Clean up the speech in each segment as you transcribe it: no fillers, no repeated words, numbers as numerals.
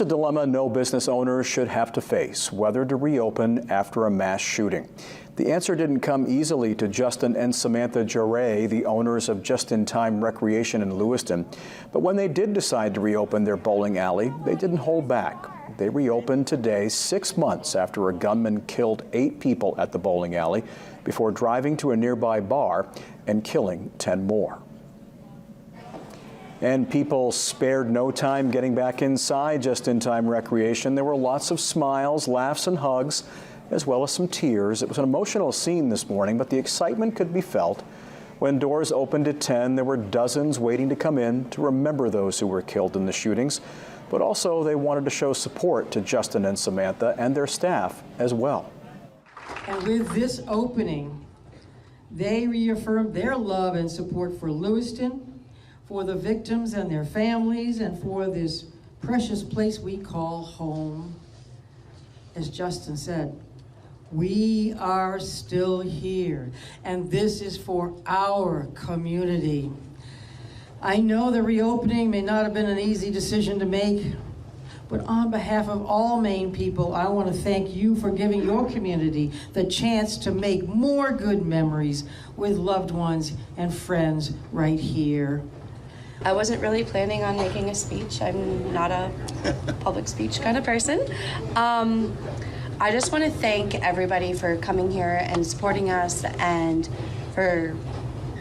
A dilemma no business owners should have to face: whether to reopen after a mass shooting. The answer didn't come easily to Justin and Samantha Jarre, the owners of Just in Time Recreation in Lewiston. But when they did decide to reopen their bowling alley, they didn't hold back. They reopened today, 6 months after a gunman killed 8 people at the bowling alley before driving to a nearby bar and killing 10 more. And people spared no time getting back inside Just in Time Recreation. There were lots of smiles, laughs, and hugs, as well as some tears. It was an emotional scene this morning, but the excitement could be felt. When doors opened at 10, there were dozens waiting to come in to remember those who were killed in the shootings. But also, they wanted to show support to Justin and Samantha and their staff as well. And with this opening, they reaffirmed their love and support for Lewiston, for the victims and their families, and for this precious place we call home. As Justin said, we are still here, and this is for our community. I know the reopening may not have been an easy decision to make, but on behalf of all Maine people, I want to thank you for giving your community the chance to make more good memories with loved ones and friends right here. I wasn't really planning on making a speech. I'm not a public speech kind of person. I just want to thank everybody for coming here and supporting us, and for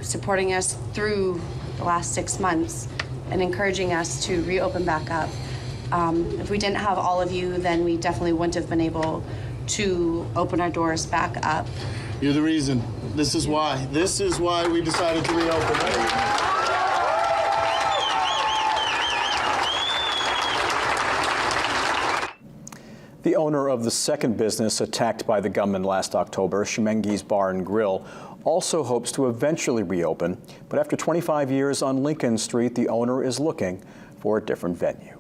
supporting us through the last 6 months and encouraging us to reopen back up. If we didn't have all of you, then we definitely wouldn't have been able to open our doors back up. You're the reason. This is why. This is why we decided to reopen. The owner of the second business attacked by the gunman last October, Shemengi's Bar and Grill, also hopes to eventually reopen. But after 25 years on Lincoln Street, the owner is looking for a different venue.